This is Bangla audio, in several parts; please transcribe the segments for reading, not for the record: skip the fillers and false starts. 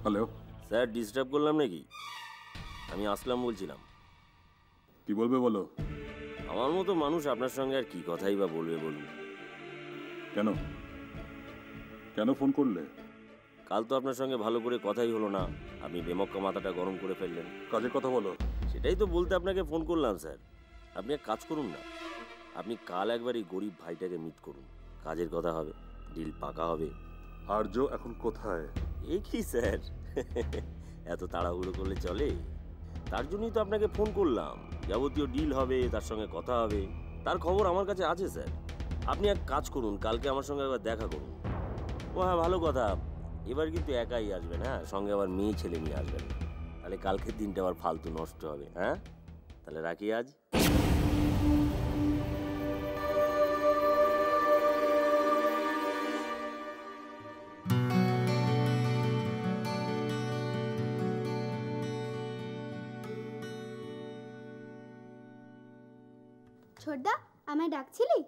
হ্যালো স্যার, ডিস্টার্ব করলাম নাকি? আমি আসলাম বলছিলাম। কি বলবে বলো। আমার মতো মানুষ আপনার সঙ্গে আর কি কথাই বা বলবে বলুন। কেন কেন ফোন করলে? কাল তো আপনার সঙ্গে ভালো করে কথাই হলো না, আপনি বেমক্কা মাথাটা গরম করে ফেললেন। কাজের কথা বলো। সেটাই তো বলতে আপনাকে ফোন করলাম স্যার। আপনি এক কাজ করুন না, আপনি কাল একবার এই গরিব ভাইটাকে মিট করুন, কাজের কথা হবে, ডিল পাকা হবে। আর্য এখন কোথায়? এই কি স্যার, এত তাড়াহুড়ো করলে চলে? তার জন্যই তো আপনাকে ফোন করলাম। যাবতীয় ডিল হবে, তার সঙ্গে কথা হবে, তার খবর আমার কাছে আছে স্যার। আপনি এক কাজ করুন, কালকে আমার সঙ্গে একবার দেখা করুন। ও হ্যাঁ, ভালো কথা, এবার কিন্তু একাই আসবেন, হ্যাঁ, সঙ্গে আবার মেয়ে ছেলে নিয়ে আসবেন, তাহলে কালকের দিনটা আবার ফালতু নষ্ট হবে। হ্যাঁ, তাহলে রাখি আজ। ছোটদা, আমায় ডাকছিলি?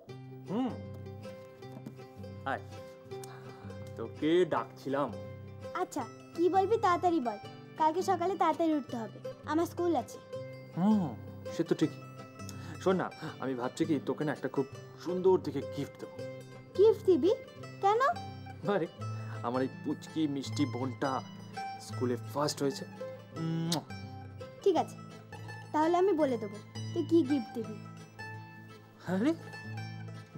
আয়, তোকে ডাকছিলাম। আচ্ছা, কি বলবি তাড়াতাড়ি বল, কালকে সকালে তাড়াতাড়ি উঠতে হবে, আমার স্কুল আছে। সে তো ঠিকই। শোন না, আমি ভাবছি কি তোকে না একটা খুব সুন্দর দেখে গিফট দেবো। গিফট দিবি? কেন? আরে আমার এই পুচকি মিষ্টি বোনটা স্কুলে ফার্স্ট হয়েছে। ঠিক আছে, তাহলে আমি বলে দেবো তুই কি গিফট দিবি। আরে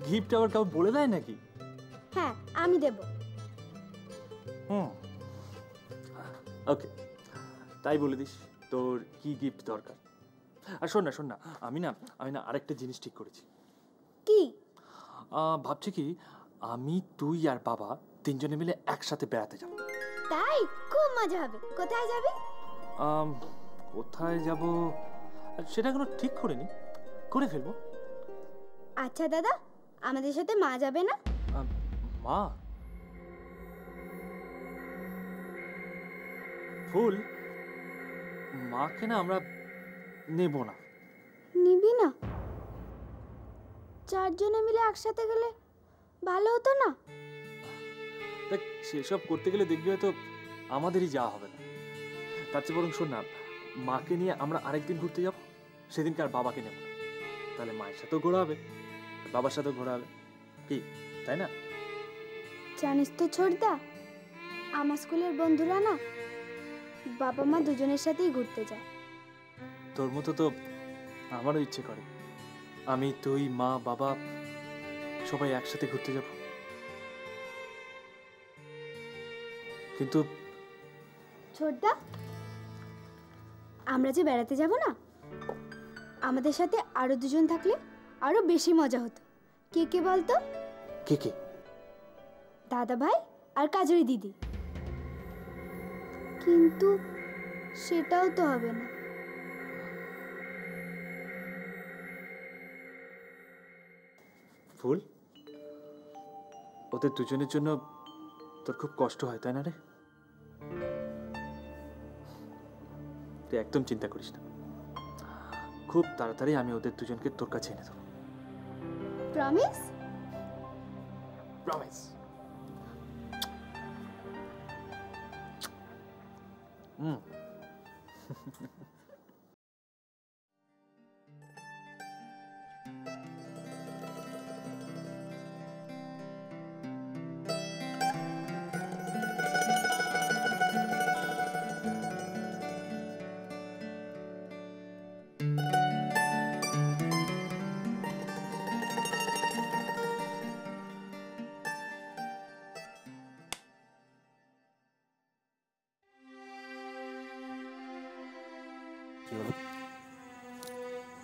গিফট আবার কাউ বলে দেয় নাকি? হ্যাঁ, আমি দেব। ওকে, তাই বলে দিস তোর কি গিফট দরকার। আর শোন না, আমি না আরেকটা জিনিস ঠিক করেছি। কি? ভাবছি কি আমি, তুই আর বাবা তিনজনে মিলে একসাথে বেড়াতে যাব। তাই? খুব মজা হবে। কোথায় যাবি? কোথায় যাব সেটা এখনো ঠিক করিনি, করে ফেলবো। আচ্ছা দাদা, আমাদের সাথে মা যাবে না? মা? ফুল, মাকে না আমরা নেব না। নিবি না? চারজনে মিলে একসাথে গেলে ভালো হতো না? দেখ, সেসব করতে গেলে দেখবি হয়তো আমাদেরই যাওয়া হবে না। তার চেয়ে বরং শোন না, মাকে নিয়ে আমরা আরেকদিন ঘুরতে যাব, সেদিনকে আর বাবাকে নেব না। তাহলে মায়ের সাথেও ঘোরা হবে, বাবার সাথেও ঘোরা হবে, কি তাই না? জানিস তো ছোটদা, আমার স্কুলের বন্ধুরা না বাবা মা দুজনের সাথেই ঘুরতে যায়। তোর মতো তো আমারও ইচ্ছে করে, আমি, তুই, মা, বাবা সবাই একসাথে ঘুরতে যাব। কিন্তু ছোটদা, আমরা যে বেড়াতে যাব না, আমাদের সাথে আরো দুজন থাকলে আরো বেশি মজা হতো। কে কে বলতো? কে কে? দাদা ভাই আর কাজরি দিদি। কিন্তু সেটাও তো হবে না। ফুল, ওদের দুজনের জন্য তোর খুব কষ্ট হয় তাই না রে? তুই একদম চিন্তা করিস না, খুব তাড়াতাড়ি আমি ওদের দুজনকে তোর কাছে এনে দেবো। প্রমিস? প্রমিস।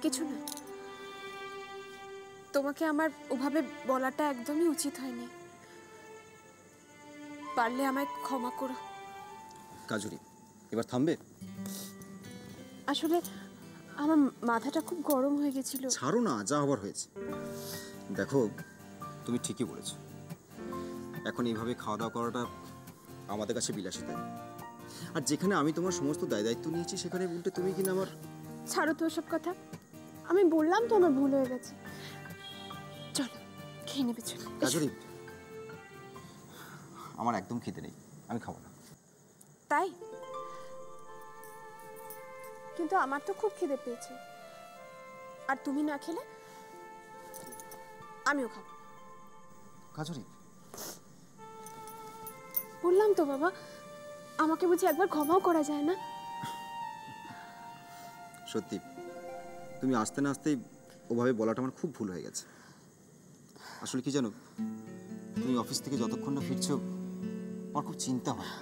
কিছু না, তোমাকে আমার ওভাবে বলাটা একদমই উচিত হয়নি, পারলে আমায় ক্ষমা করো। কাজুরি, এবার থামবে? আসলে আমার মাথাটা খুব গরম হয়ে গেছিল। ছাড়ো না, যা হবার হয়েছে। দেখো, তুমি ঠিকই বলেছ, এখন এইভাবে খাওয়া দাওয়া করাটা আমাদের কাছে বিলাসিতা। আর যেখানে আমি তোমার সমস্ত দায় দায়িত্ব নিয়েছি, সেখানে উল্টে তুমি কিনা আমার... ছাড়ো তো ওসব কথা, আমি বললাম তো আমার ভুল হয়ে গেছে। চলো খেয়ে নেবে। চলো। কাজুরি, আমার একদম খেতে নেই, আমি খাবো না। তাই? কিন্তু আমার তো খুব খিদে পেয়েছে, আর তুমি না খেলে আমিও খাবো। কাজরি, বললাম তো বাবা, আমাকে বুঝি একবার ক্ষমাও করা যায় না? সত্যি তুমি আসতে না আসতেই ওভাবে বলাটা আমার খুব ভুল হয়ে গেছে। আসলে কি জানো, তুমি অফিস থেকে যতক্ষণ না ফিরছো আমার খুব চিন্তা হয়।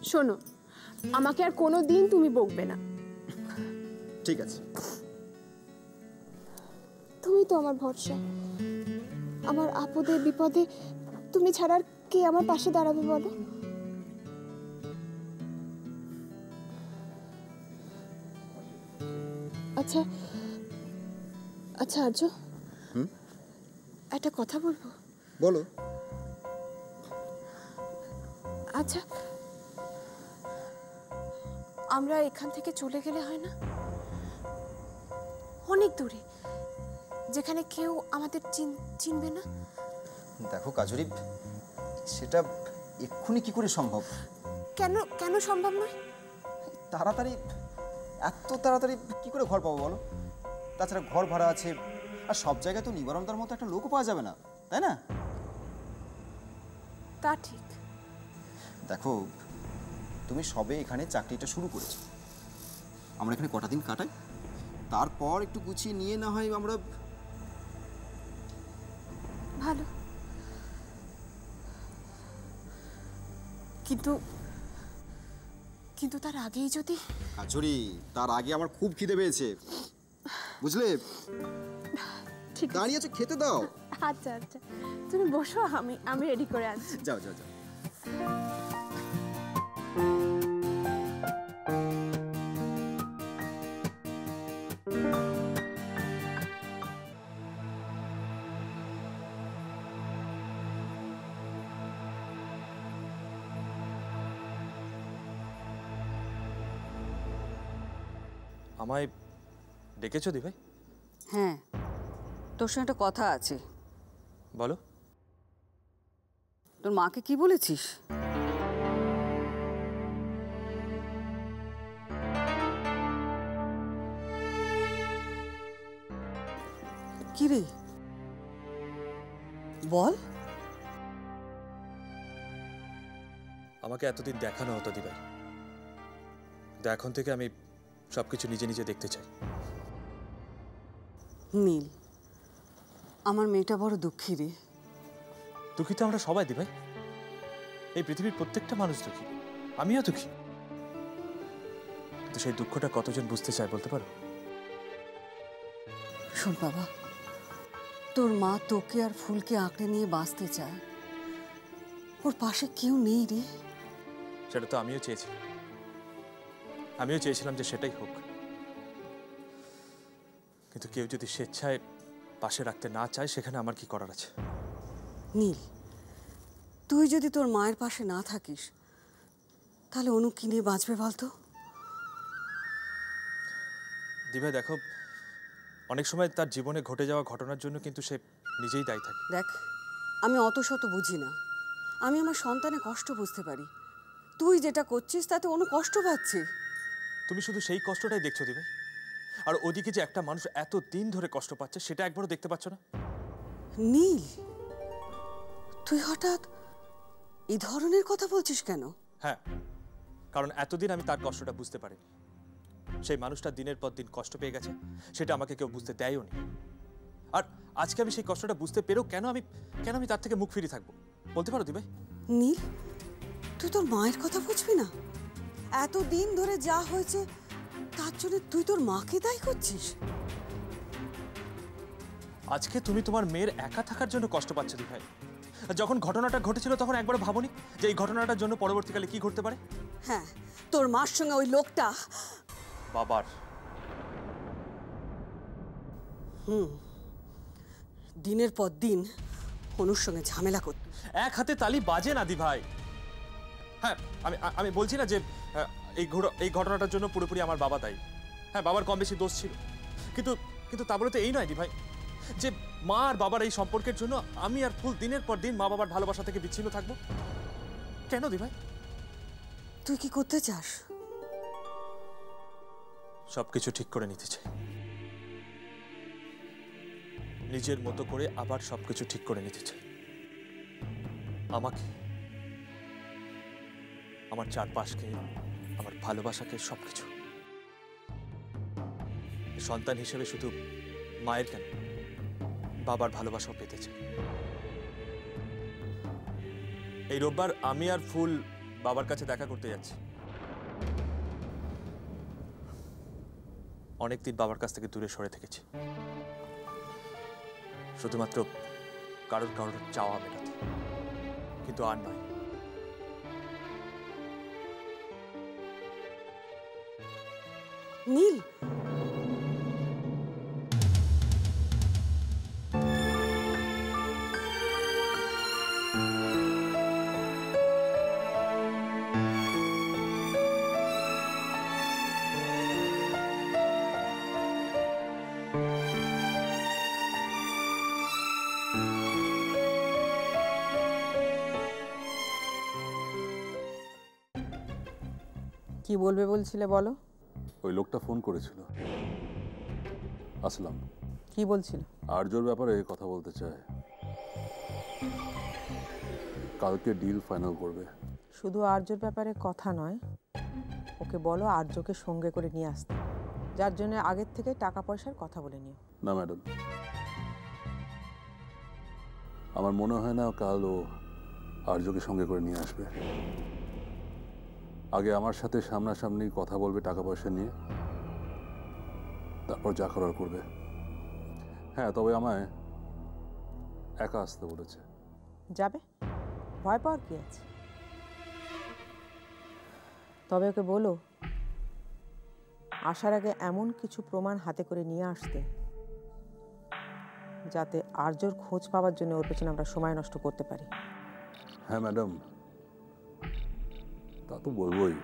শোনো, আমাকে আর কোনো দিন তুমি বকবে না। ঠিক আছে। তুমি তো আমার ভরসা, আমার আপদে বিপদে তুমি ছাড়া আর কে আমার পাশে দাঁড়াবে বলো? আচ্ছা আচ্ছা আর্য, একটা কথা বলবো? বলো। আচ্ছা, আমরা এখান থেকে চলে গেলে হয় না? অনেক দূরে, যেখানে কেউ আমাদের চিনবে না। দেখো কাজরি, সেটা এক্ষুনি কি করে সম্ভব? কেন কেন সম্ভব নয়? তাড়াতাড়ি, এত তাড়াতাড়ি কি করে ঘর পাবো বলো? তাছাড়া ঘর ভাড়া আছে, আর সব জায়গায় তো নিবারণদার মতো একটা লোকও পাওয়া যাবে না, তাই না? তা ঠিক। দেখো, তুমি সবে এখানে চাকরিটা শুরু করেছো, আমরা এখানে কটা দিন কাটাই, তারপর একটু গুছিয়ে নিয়ে না হয় আমরা। ভালো, কিন্তু কিন্তু তার আগেই যদি। কাজরি, তার আগে আমার খুব খিদে পেয়েছে, বুঝলে? ঠিক আছে। দাঁড়িয়ে আছো, খেতে দাও। আচ্ছা আচ্ছা, তুমি বসো, আমি রেডি করে আনছি। যাও যাও যাও। আমায় ডেকেছো দিভাই? হ্যাঁ, তোর সঙ্গে একটা কথা আছে। বলো। তোর মাকে কি বলেছিস? কি রে, বল। আমাকে এতদিন দেখানো হতো দিভাই, কিন্তু এখন থেকে আমি সবকিছু নিজে নিজে দেখতে চাই। নীল, আমার মেয়েটা বড় দুঃখী রে। দুঃখী তো আমরা সবাই দিভাই, এই পৃথিবীর প্রত্যেকটা মানুষ দুঃখী, আমিও দুঃখী। কিন্তু সেই দুঃখটা কতজন বুঝতে চায় বলতে পারো? শোন বাবা, তোর মা তোকে আর ফুলকে আঁকড়ে নিয়ে বাঁচতে চায়, ওর পাশে কেউ নেই রে। সেটা তো আমিও চেয়েছিলাম যে সেটাই হোক, কিন্তু কেউ যদি স্বেচ্ছায় পাশে রাখতে না চায়, সেখানে আমার কি করার আছে? নীল, তুই যদি তোর মায়ের পাশে না থাকিস, তাহলে অনু কি নিয়ে বাঁচবে বলতো? দিভাই দেখো, অনেক সময় তার জীবনে ঘটে যাওয়া ঘটনার জন্য কিন্তু সে নিজেই দায়ী থাকে। দেখ, আমি অত শত বুঝি না, আমি আমার সন্তানের কষ্ট বুঝতে পারি। তুই যেটা করছিস তাতে অনু কষ্ট পাচ্ছে। তুমি শুধু সেই কষ্টটাই দেখছো দিভাই, আর ওদিকে যে একটা মানুষ এত দিন ধরে কষ্ট পাচ্ছে সেটা একবারও দেখতে পাচ্ছ না। নীল, তুই হঠাৎ এই ধরনের কথা বলছিস কেন? হ্যাঁ, কারণ এতদিন আমি তার কষ্টটা বুঝতে পারিনি। সেই মানুষটা দিনের পর দিন কষ্ট পেয়ে গেছে, সেটা আমাকে কেউ বুঝতে দেয়ও নি। আর আজকে আমি সেই কষ্টটা বুঝতে পেরেও কেন আমি তার থেকে মুখ ফিরে থাকবো বলতে পারো দিভাই? নীল, তুই তোর মায়ের কথা বুঝবি না? এতদিন ধরে যা হয়েছে তার জন্য তুই তোর মাকে দায়ী করছিস? আজকে তুমি তোমার মেয়ের একা থাকার জন্য কষ্ট পাচ্ছ দিভাই। যখন ঘটনাটা ঘটেছিল তখন একবার ভাবোনি যে এই ঘটনাটার জন্য পরবর্তীকালে কি ঘটতে পারে? হ্যাঁ, তোর মার সঙ্গে ওই লোকটা। বাবার দিনের পর দিন অনুর সঙ্গে ঝামেলা করত। এক হাতে তালি বাজে না দিভাই। হ্যাঁ, আমি বলছি না যে এই ঘটনাটার জন্য পুরোপুরি আমার বাবা দায়ী। হ্যাঁ, বাবার কম বেশি দোষ ছিল, কিন্তু তা বলে তো এই নয় দিভাই যে মা আর বাবার এই সম্পর্কের জন্য আমি আর ফুল দিনের পর দিন মা বাবার ভালোবাসা থেকে বিচ্ছিন্ন থাকবো। কেন দিভাই? তুই কি করতে চাস? সবকিছু ঠিক করে নিতে চাই, নিজের মতো করে আবার সবকিছু ঠিক করে নিতে চাই। আমাকে, আমার চারপাশকে, আমার ভালোবাসাকে, সবকিছু। সন্তান হিসেবে শুধু মায়ের কেন, বাবার ভালোবাসাও পেতে চাই। এই রোববার আমি আর ফুল বাবার কাছে দেখা করতে যাচ্ছি। অনেকদিন বাবার কাছ থেকে দূরে সরে থেকেছি, শুধুমাত্র কারোর চাওয়া মেটাতে, কিন্তু আর নয়। নীল, কি বলবে বলছিলে বলো। ওই লোকটা ফোন করেছিল, আসলাম। কি বলছিল? আর্যর ব্যাপারে কথা বলতে চায়, কালকে ডিল ফাইনাল করবে। শুধু আর্যর ব্যাপারে কথা নয়, ওকে বলো আর্যকে সঙ্গে করে নিয়ে আসতে, যার জন্য আগের থেকে টাকা পয়সার কথা বলে নিও। না ম্যাডাম, আমার মনে হয় না কাল ও আর্যকে সঙ্গে করে নিয়ে আসবে। আগে আমার সাথে সামনাসামনি কথা বলবে টাকা পয়সা নিয়ে, তারপর যা করার করবে। হ্যাঁ, তবে আমায় একা আসতে বলেছে। যাবে, ভয় পাওয়ার কি আছে? তবে ওকে বলো আসার আগে এমন কিছু প্রমাণ হাতে করে নিয়ে আসতে, যাতে আর্যর খোঁজ পাওয়ার জন্য ওর পেছনে আমরা সময় নষ্ট করতে পারি। হ্যাঁ ম্যাডাম, তা তো বলবোই।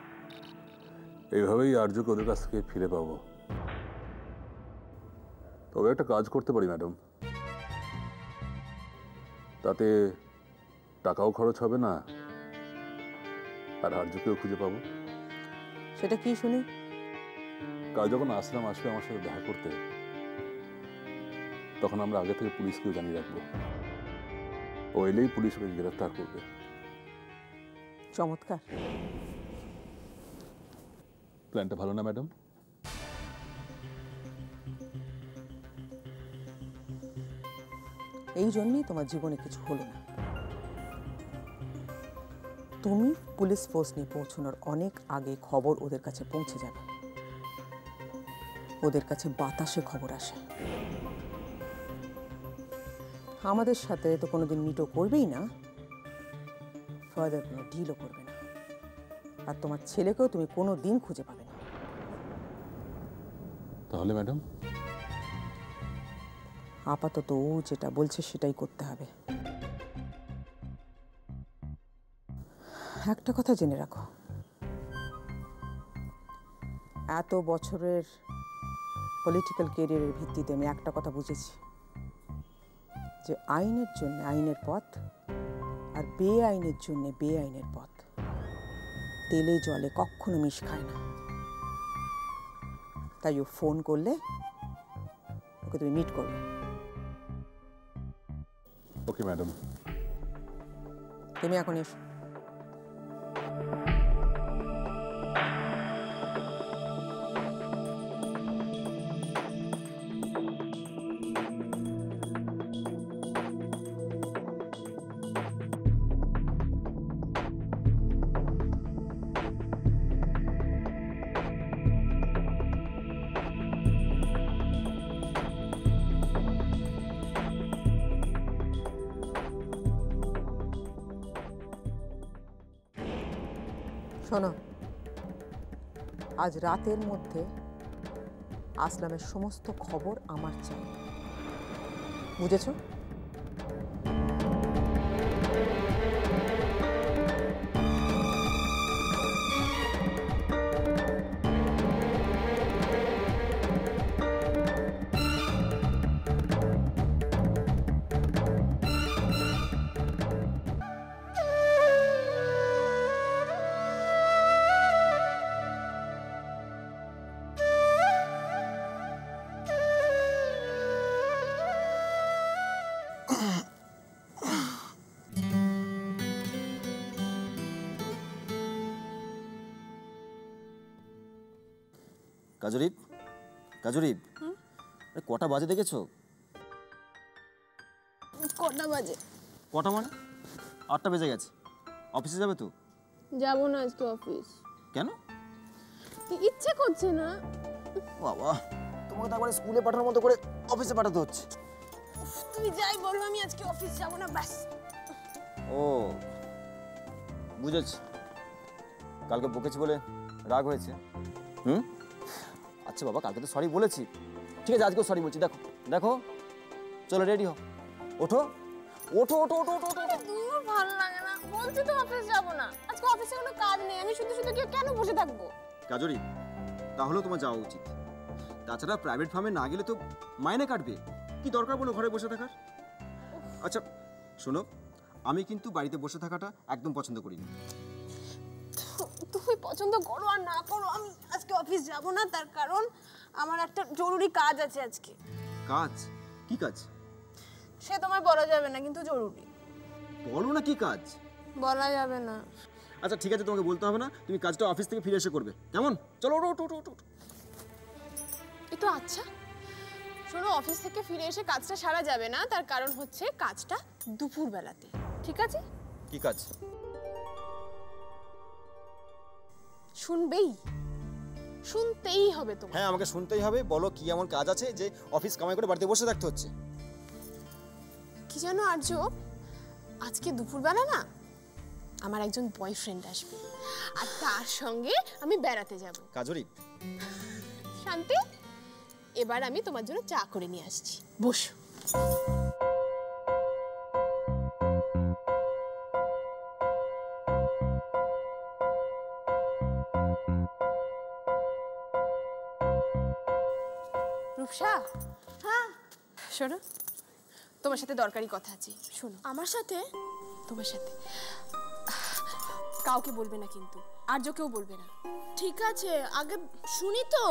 এইভাবেই আর্যকে ওদের কাছ থেকে ফিরে পাবো। তবে একটা কাজ করতে পারি ম্যাডাম, তাতে টাকাও খরচ হবে না, আর আর্যকেও খুঁজে পাবো। সেটা কি শুনি? কাল যখন আসলাম আসবে আমার সাথে দেখা করতে, তখন আমরা আগে থেকে পুলিশকেও জানিয়ে রাখবো। ও এলেই পুলিশ ওকে গ্রেফতার করবে। চমৎকার। প্ল্যানটা ভালো না ম্যাডাম? এই জন্যই তোমার জীবনে কিছু হলো না। তুমি পুলিশ ফোর্স নিয়ে পৌঁছানোর অনেক আগে খবর ওদের কাছে পৌঁছে যাবে। ওদের কাছে বাতাসে খবর আসে। আমাদের সাথে তো কোনোদিন মিটও করবেই না, ফার্দার কোনো ডিলও করবে না, আর তোমার ছেলেকেও তুমি কোনো দিন খুঁজে পাবে না। তাহলে ম্যাডাম? আপাতত ও যেটা বলছে সেটাই করতে হবে। একটা কথা জেনে রাখো, এত বছরের পলিটিক্যাল ক্যারিয়ারের ভিত্তিতে আমি একটা কথা বুঝেছি, যে আইনের জন্য আইনের পথ, আর বেআইনের জন্য বেআইনের পথ তেলে জলে কখনো মিশ খায় না। তাই ও ফোন করলে ওকে তুমি মিট করবে। Okay madam. তুমি এখন এসো। শোনো, আজ রাতের মধ্যে আসলামের সমস্ত খবর আমার চাই, বুঝেছো? কাজরিপ, কাজরিপ, কটা বাজে দেখেছো? কটা বাজে? কটা মানে 8টা বেজে গেছে। অফিসে যাবে তো? যাবো না আজকে অফিস। কেন? ইচ্ছে করছে না। বাবা, তোমাকে তো একবারে স্কুলে পাঠানোর মতো করে অফিসে পাঠাতে হচ্ছে। তুমি যাই বলো, আমি আজকে অফিস যাবো না, ব্যাস। ও বুঝেছি, কালকে বকেছি বলে রাগ হয়েছে। আচ্ছা বাবা, কালকে তো সরি বলেছি, ঠিক আছে আজকেও সরি বলছি। দেখো দেখো, চলো রেডি হও, ওঠো ওঠো ওঠো ওঠো ওঠো ওঠো। দূর, ভালো লাগে না, বলছি তো অফিস যাবো না। আজকে অফিসে কোনো কাজ নেই, আমি শুধু শুধু কেন বসে থাকবো? কাজরি, তাহলেও তোমার যাওয়া উচিত। তাছাড়া প্রাইভেট ফার্মে না গেলে তো মাইনে কাটবে, কি দরকার বলো ঘরে বসে থাকার? আচ্ছা শোনো, আমি কিন্তু বাড়িতে বসে থাকাটা একদম পছন্দ করি না। তুমি পছন্দ করো আর না করো, আমি আজকে অফিস যাব না। তার কারণ আমার একটা জরুরি কাজ আছে আজকে। কাজ? কি কাজ? সে তোমায় বলা যাবে না, কিন্তু জরুরি। বলো না কি কাজ। বলা যাবে না। আচ্ছা ঠিক আছে, তোমাকে বলতে হবে না, তুমি কাজটা অফিস থেকে ফিরে এসে করবে, কেমন? চলো ওঠো ওঠো ওঠো ওঠো। এই তো আচ্ছা, শোনো, অফিস থেকে ফিরে এসে কাজটা সারা যাবে না, তার কারণ হচ্ছে কাজটা দুপুর বেলাতে, ঠিক আছে? কি কাজ? শুনবেই, শুনতেই হবে তোমার। হ্যাঁ আমাকে শুনতেই হবে, বলো কি এমন কাজ আছে যে অফিস কামাই করে বাড়িতে বসে থাকতে হচ্ছে? কি জানো আর্য, আজকে দুপুরবেলা না আমার একজন বয়ফ্রেন্ড আসবে, আর তার সঙ্গে আমি বেড়াতে যাব। কাজরি, শান্তি, এবার আমি তোমার জন্য চা করে নিয়ে আসছি, বসো। রূপসা, হ্যাঁ শোনো, তোমার সাথে দরকারি কথা আছে। শোনো। আমার সাথে? তোমার সাথে। কাউকে বলবে না কিন্তু, আর্যকেও বলবে না। ঠিক আছে, আগে শুনি তো।